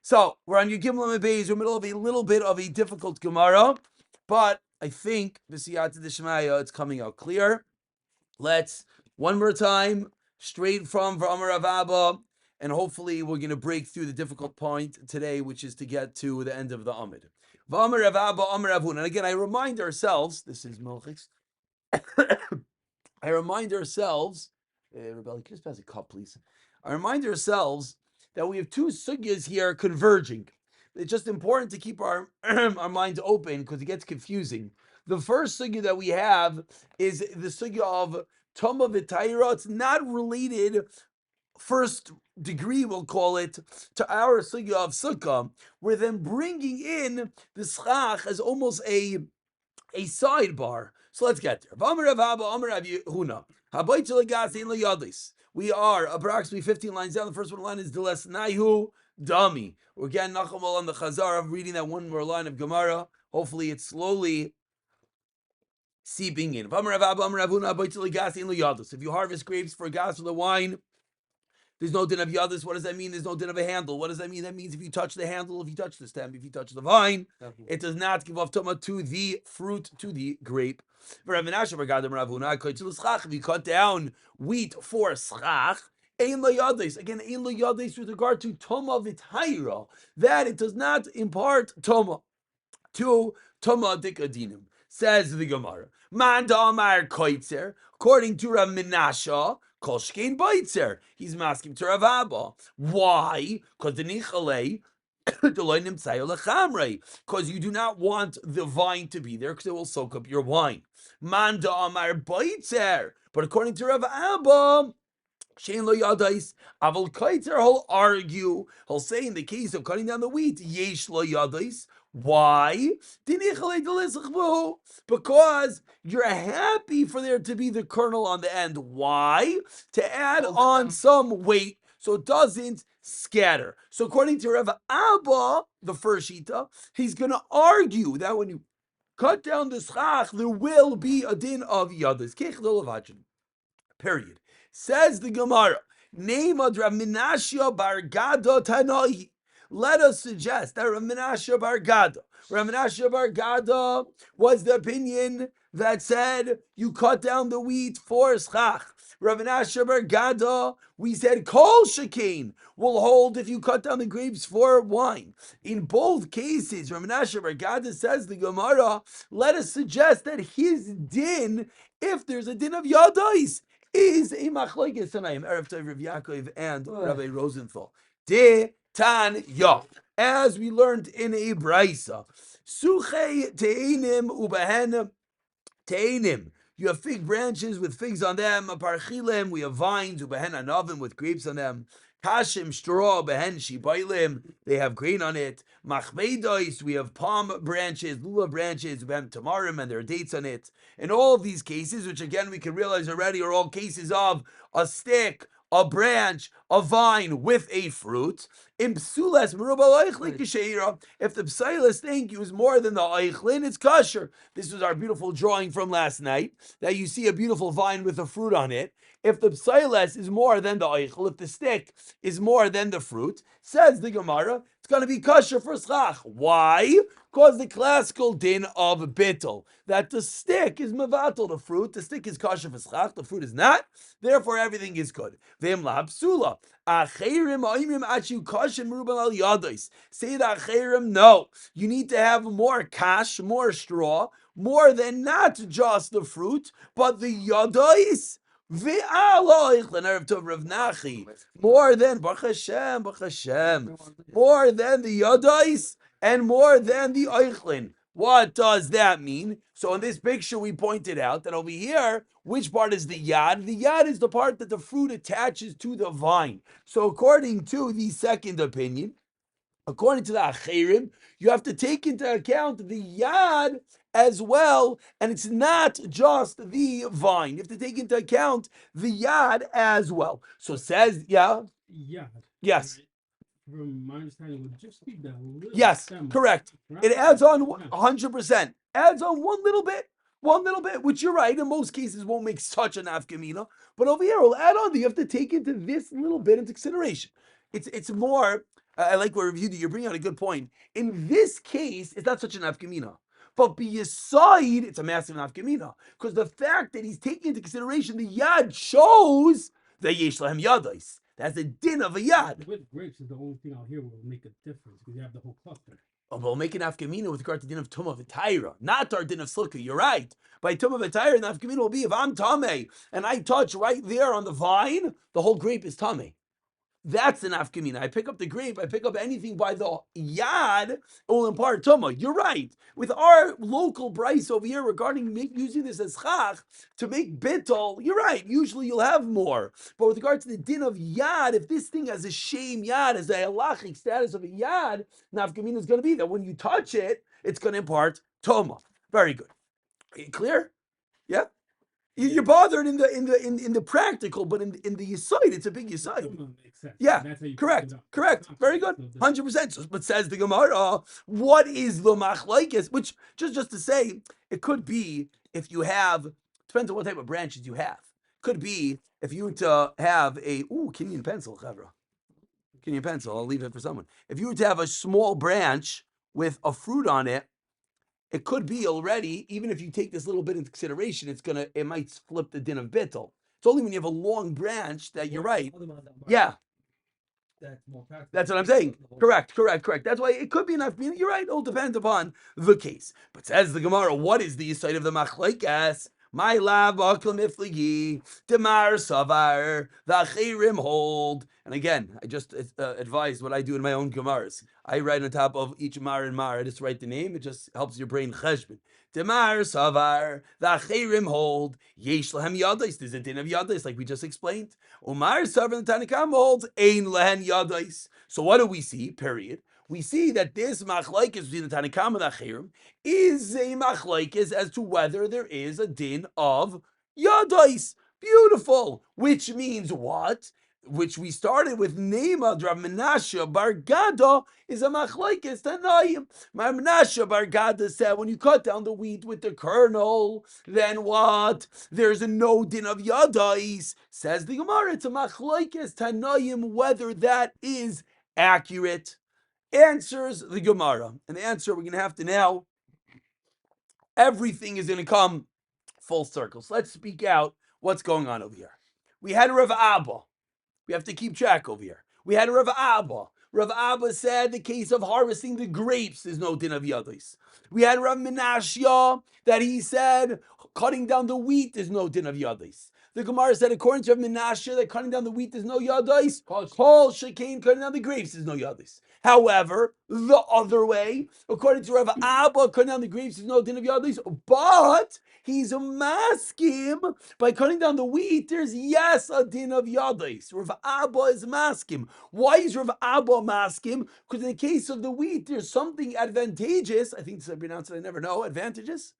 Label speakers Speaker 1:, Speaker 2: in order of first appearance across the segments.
Speaker 1: So we're on Yud Gimel and Beis. We're in the middle of a little bit of a difficult Gemara, but I think b'siyata d'shmaya it's coming out clear. Let's one more time straight from V'amar Rav Abba, and hopefully we're going to break through the difficult point today, which is to get to the end of the Amid. V'amar Rav Abba, Amar Rav Huna. And again, I remind ourselves. This is Milchix. I remind ourselves. Rebelli, can you just pass a cup, please? I remind ourselves that we have two sugyas here converging. It's just important to keep our our minds open because it gets confusing. The first sugya that we have is the sugya of Toma V'Taira. It's not related, first degree, we'll call it, to our sugya of Sukkah. We're then bringing in the schach as almost a sidebar. So let's get there. We are approximately 15 lines down. The first one line is Deles Naihu Dami. We're getting Nachamal on the Chazar of reading that one more line of Gemara. Hopefully it's slowly seeping in. If you harvest grapes for gas for the wine, there's no din of yadis. What does that mean? There's no din of a handle. What does that mean? That means if you touch the handle, if you touch the stem, if you touch the vine, it does not give off tuma to the fruit, to the grape. If you cut down wheat for schach, ein lo yadis. Again, ein lo yadis with regard to tuma v'tayra, that it does not impart tuma to tuma dikadinim. Says the Gemara. Man da'amar koitzer, according to Rav Menashe, Kolshkein Baitzer. He's masking to Rav Abba. Why? Because the Nichalei, because you do not want the vine to be there because it will soak up your wine. Man da'amar Baitzer. But according to Rav Abba, Shein lo yadais, aval kaitzer, he'll argue, he'll say in the case of cutting down the wheat, yesh lo yadais. Why? Because you're happy for there to be the kernel on the end. Why? To add on some weight so it doesn't scatter. So according to Rav Abba, the first shita, he's going to argue that when you cut down the schach, there will be a din of yadais. Period. Says the Gemara, name of Rav Menashe bar Gada Tanoi. Let us suggest that Rav Menashe bar Gada was the opinion that said you cut down the wheat for schach. Rav Menashe bar Gada, we said kol shekain will hold if you cut down the grapes for wine. In both cases, Rav Menashe bar Gada says the Gemara, let us suggest that his din, if there's a din of yadais, is a machlokes tanaim. Erev Tov Rav Yaakov and Rabbi Rosenthal. De tan ya, as we learned in a brisa, suchei teinim ubehen teinim. You have fig branches with figs on them. Parchilim, we have vines ubehen anavim with grapes on them. Kashim straw behen shibailim, they have grain on it. Machmeidos, we have palm branches, lulav branches, behen tamarim, and there are dates on it. In all of these cases, which again we can realize already are all cases of a stick, a branch, a vine with a fruit. If the psilas think it was more than the eichlin, it's kosher. This was our beautiful drawing from last night, that you see a beautiful vine with a fruit on it. If the psilas is more than the eichel, if the stick is more than the fruit, says the Gemara, it's going to be kosher for schach. Why? Because the classical din of bittul, that the stick is mevatel the fruit, the stick is kosher for schach, the fruit is not, therefore everything is good. V'im la psula. Acherim oimim achu koshin meruban al yados. Say that acherim, no, you need to have more kash, more straw, more than not just the fruit, but the yados. More than Baruch Hashem, more than the Yadais and more than the Eichlin. What does that mean? So in this picture we pointed out that over here, which part is the Yad? The Yad is the part that the fruit attaches to the vine. So according to the second opinion, according to the Acherim, you have to take into account the Yad as well, and it's not just the vine. You have to take into account the Yad as well. So says, Yad. Yes.
Speaker 2: From my understanding, would just be that little
Speaker 1: stem, correct. Right? It adds on 100%. Adds on one little bit, which you're right, in most cases won't make such an afkamina. But over here, we'll add on that you have to take into this little bit into consideration. It's more I like what reviewed it. You're bringing out a good point. In this case, it's not such an nafkamina. But beside, it's a massive nafkamina. Because the fact that he's taking into consideration the yad shows that yesh lahem yadais. That's the din of a yad.
Speaker 2: With grapes is the only thing out here will make a difference because you have the whole cluster.
Speaker 1: Oh, but we'll make an afkamina with regard to din of tumah v'tayra, not our din of slukah. You're right. By tumah v'tayra, the afkamina will be if I'm tameh and I touch right there on the vine, the whole grape is tameh. That's an afkamina. I pick up the grape, I pick up anything by the yad, it will impart tumah. You're right. With our local price over here regarding using this as chach to make bittul, you're right. Usually you'll have more. But with regard to the din of yad, if this thing has a shame yad, as a halachic status of a yad, nafkamina is going to be that when you touch it, it's going to impart tumah. Very good. Clear? Yeah. You're bothered in the practical, but in the yisoid, it's a big yisoid.
Speaker 2: Makes sense.
Speaker 1: Yeah,
Speaker 2: That's how you
Speaker 1: correct.
Speaker 2: pick it up.
Speaker 1: Correct. Very good. 100%. But says the Gemara, what is the machlokes? Which just to say, it could be if you have, depends on what type of branches you have. Could be if you were to have a Kinyan pencil, chavra. Kinyan pencil. I'll leave it for someone. If you were to have a small branch with a fruit on it, it could be already, even if you take this little bit into consideration, it might flip the din of bittul. It's only when you have a long branch that you're right. Yeah. That's what I'm saying. Correct. That's why it could be enough. You're right. It all depends upon the case. But says the Gemara, what is the side of the machlokes? My lab aklam ifligi demar savar the achirim hold. And again, I just advised what I do in my own gemaras. I write on top of each mar and mar. I just write the name. It just helps your brain cheshbon. Demar savar the achirim hold. Yesh lahem yadais. There's a din of yadais, like we just explained. Umar savar the Tanakam holds ein lahen yadais. So what do we see? Period. We see that this machlokes between the Tanakam and the achirim is a machlokes as to whether there is a din of yadais. Beautiful. Which means what? Which we started with Nema Rav Menashe Bar Gada is a machlokes Tanaim. Rav Menashe Bar Gada said when you cut down the wheat with the kernel, then what? There's a no din of yadais. Says the Gemara, it's a machlokes Tanaim whether that is accurate. Answers the Gemara. And the answer we're going to have to now, everything is going to come full circle. So let's speak out what's going on over here. We had Rav Abba. We have to keep track over here. We had Rav Abba. Rav Abba said the case of harvesting the grapes is no din of yadais. We had Rav Menashe that he said cutting down the wheat is no din of yadais. The Gemara said according to Rav Menashe that cutting down the wheat is no yadais. Kol shekain cutting down the grapes is no yadais. However, the other way, according to Rav Abba, cutting down the grapes is no din of yadais, but he's a maskim by cutting down the wheat. There's yes a din of yadais. Rav Abba is maskim. Why is Rav Abba maskim? Because in the case of the wheat, there's something advantageous. I think this is pronounced. I never know. Advantageous.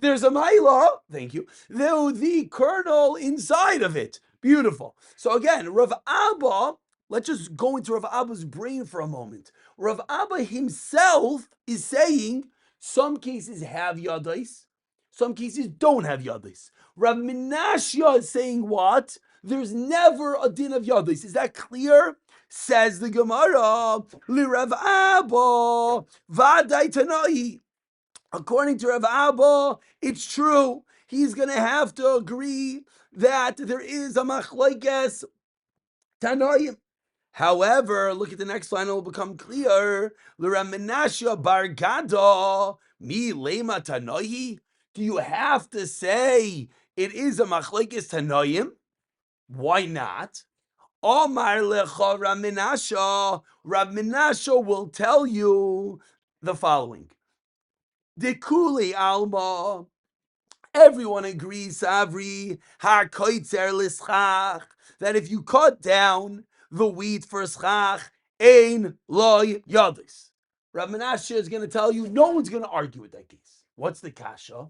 Speaker 1: There's a maila. Thank you. The kernel inside of it. Beautiful. So again, Rav Abba. Let's just go into Rav Abba's brain for a moment. Rav Abba himself is saying some cases have yadais, some cases don't have yadais. Rav Menashe is saying what? There's never a din of yadais. Is that clear? Says the Gemara, Li Rav Abba, Vadai Tanai. According to Rav Abba, it's true. He's going to have to agree that there is a machlokes Tanoim. However, look at the next line, it will become clear. L'Rav Menashe Bar Gada, mi lema tanohi. Do you have to say it is a machlokes tanoim? Why not? Omar lecha Rav Menashe. Rav Menashe will tell you the following. Dekuli alma. Everyone agrees, Savri, har koitzer lischach, that if you cut down the wheat for schach, ein loy yadis. Rav Menashe is going to tell you, no one's going to argue with that case. What's the kasha?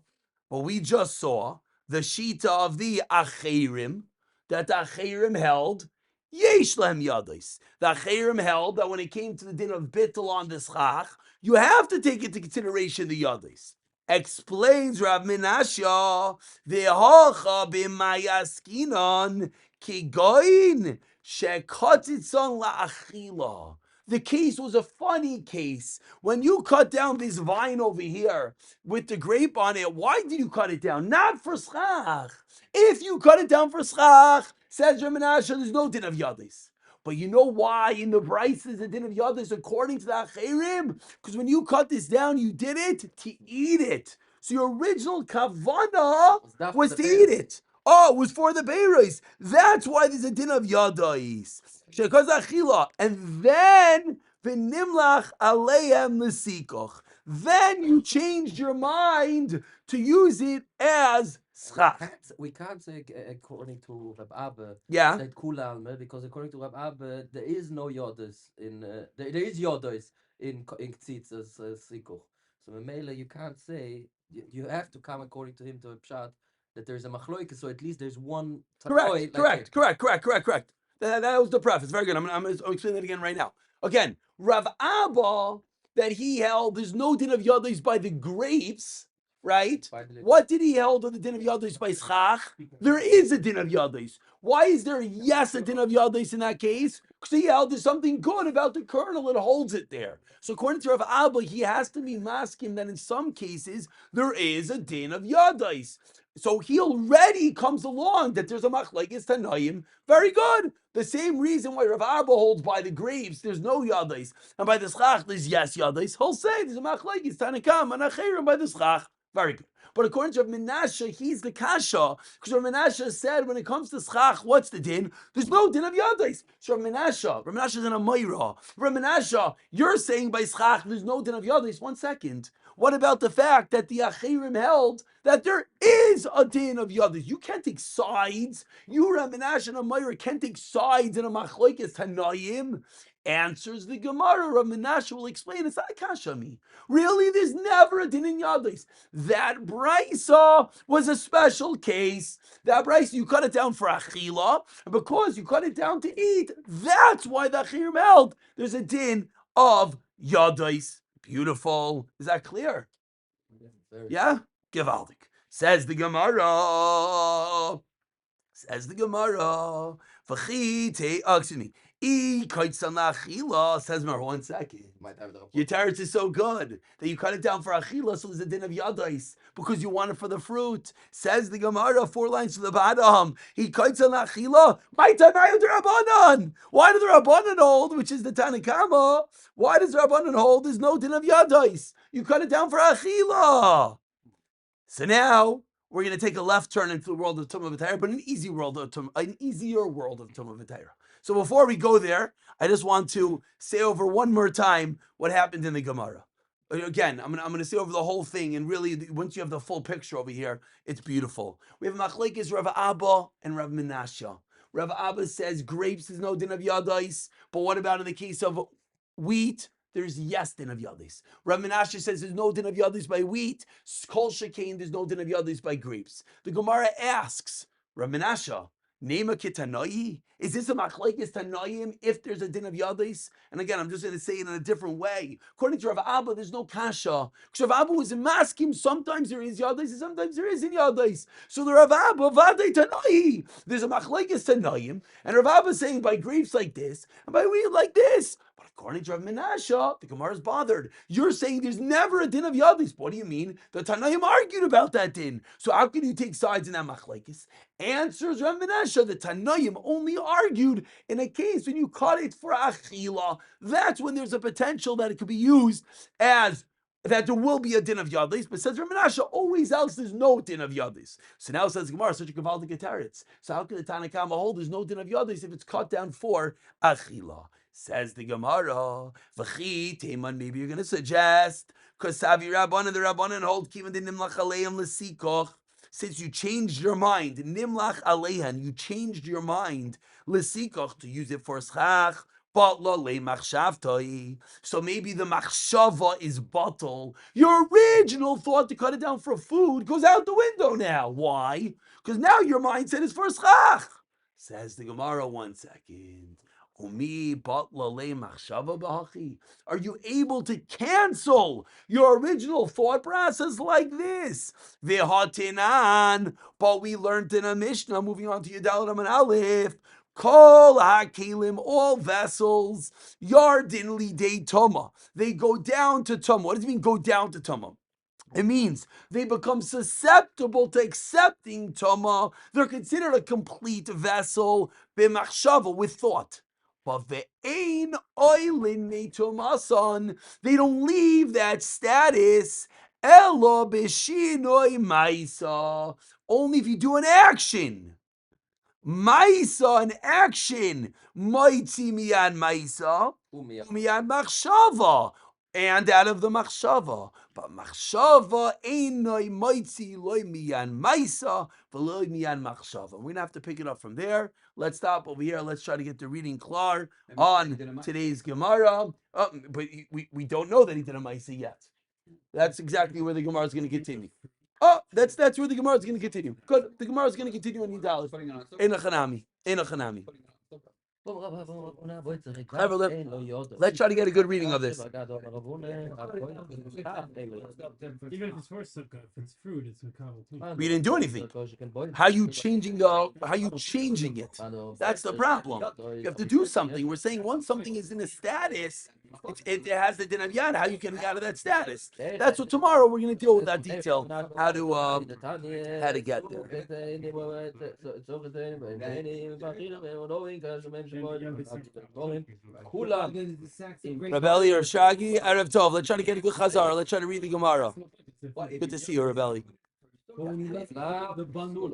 Speaker 1: Well, we just saw the shita of the achirim, that the achirim held, yesh lehem yadis. The achirim held that when it came to the din of bittul on the schach, you have to take into consideration the yadis. Explains Rav Menashe, v'hocha b'mayaskinon kigoin shekatitzon la'achila. The case was a funny case. When you cut down this vine over here with the grape on it, why did you cut it down? Not for schach. If you cut it down for schach, says Reb Menashe, there's no din of yadis. But you know why in the Bryce is a din of yadis according to the Acherim? Because when you cut this down, you did it to eat it. So your original kavana was to eat it. Oh, it was for the Beiros. That's why there's a din of yadais. Shekaz achila. And then v'nimlach aleim l'sikoch. Then you changed your mind to use it as schach.
Speaker 3: We can't say according to Rab Abba
Speaker 1: Yeah.
Speaker 3: that kulalme, because according to Rab Abba there is no yodas in there is yodas in ktzitzas sikuch. So Mamela, you can't say you have to come according to him to a pshat that there's a machloike. So at least there's one.
Speaker 1: Correct. That was the preface. Very good. I'm going to explain that again right now. Again, Rav Abba, that he held there's no din of yadis by the grapes, right? What did he hold on the din of yadis by schach? There is a din of yadis. Why is there a din of yadis in that case? Because he held there's something good about the kernel and holds it there. So according to Rav Abba, he has to be masking that in some cases there is a din of yadis. So he already comes along that there's a machlekes tanaim. Very good. The same reason why Rav Abba holds by the graves, there's no yadais, and by the schach there's yes yadais. He'll say there's a machlekes tanakam and acherim by the schach. Very good. But according to Rav Menashe, he's the kasha because Rav Menashe said when it comes to schach, what's the din? There's no din of yadais. So Rav Menashe is in a mayra. Rav Menashe, you're saying by schach there's no din of yadais. 1 second. What about the fact that the Achirim held that there is a din of yadis? You can't take sides. You, Rav Menashe and Amayra, can't take sides in a machlokes Tanaim. Answers the Gemara. Rav Menashe will explain it's not a kashami. Really, there's never a din in yadis. That brisa was a special case. That brisa, you cut it down for achila, and because you cut it down to eat, that's why the Achirim held there's a din of yadis. Beautiful. Is that clear? Yeah? Gewaldig. Says the Gemara. Says me. Says Mar, 1 second. Your teretz is so good that you cut it down for achila, so there's a din of yadais because you want it for the fruit. Says the Gemara, 4 lines to the bottom. He kites on achila. My tanayu Rabbanan. Why do the Rabbanan hold, which is the Tanakama? Why does the Rabbanan hold? There's no din of yadais. You cut it down for achila. So now we're going to take a left turn into the world of Tumah V'Tayra, but an easier world of Tumah V'Tayra. So before we go there, I just want to say over one more time what happened in the Gemara. Again, I'm going to say over the whole thing, and really, once you have the full picture over here, it's beautiful. We have Machlekes Rav Abba and Rav Menashe. Rav Abba says grapes is no din of yadais, but what about in the case of wheat? There's yes din of yadis. Rav Menashe says there's no din of yadis by wheat. Kol shekain, there's no din of yadis by grapes. The Gemara asks, Rav Menashe, Nema kitanoi? Is this a machlekes tanoim if there's a din of yadis? And again, I'm just going to say it in a different way. According to Rav Abba, there's no kasha. Because Rav Abba was in maskim. Sometimes there is yadis and sometimes there isn't yadis. So the Rav Abba, vade tanoi. There's a machlekes tanoim. And Rav Abba is saying by grapes like this and by wheat like this. But according to Rav Menashe, the Gemara is bothered. You're saying there's never a din of yadis. What do you mean? The Tanaim argued about that din. So how can you take sides in that machlekes? Answers Rav Menashe, the Tanaim only argued in a case when you cut it for achila. That's when there's a potential that it could be used as that there will be a din of yadis, but says Rav Menashe, always else there's no din of yadis. So now says Gemara, such a gavaldik teretz. So how can the Tanakama hold there's no din of yadis if it's cut down for achila? Says the Gemara, v'chi teman. Maybe you're going to suggest because Savi Rabban and the Rabbanan hold kivan de nimlach aleim l'sikoch. Since you changed your mind, nimlach alehan, you changed your mind l'sikoch to use it for schach. So maybe the machshava is bottle. Your original thought to cut it down for food goes out the window now. Why? Because now your mindset is for schach. Says the Gemara, 1 second. Are you able to cancel your original thought process like this? But we learned in a Mishnah, moving on to Yudal Raman Aleph, Kol hakelim, all vessels, yardin lidei tuma. They go down to tuma. What does it mean, go down to tuma? It means they become susceptible to accepting tuma. They're considered a complete vessel b'machshava, with thought. But ve'ein oilin meitumasan, they don't leave that status. Elo b'shinoi maisa, only if you do an action. Maisa, an action. Maitzi miyan maisa, miyan machshava, and out of the machshava. But machshava einoi maitzi loy miyan maisa v'loy miyan machshava. We're gonna have to pick it up from there. Let's stop over here. Let's try to get the reading klar on today's Gemara. But we don't know that he did a maisa yet. That's exactly where the Gemara is going to continue. Oh, that's where the Gemara is going to continue. Good. The Gemara is going to continue in Yidalef. In a Chanami. Let's try to get a good reading of this.
Speaker 2: Even if it's for sukkah, if it's fruit, it's makabel too.
Speaker 1: We didn't do anything. How you changing it? That's the problem. You have to do something. We're saying once something is in a status, it has the din of yad. How you can get out of that status? That's what tomorrow we're going to deal with that detail. How to get there. Rabeli or Shagi, Erev Tov. Let's try to get a good chazar. Let's try to read the Gemara. Good to see you, Rabeli.
Speaker 2: The bundle.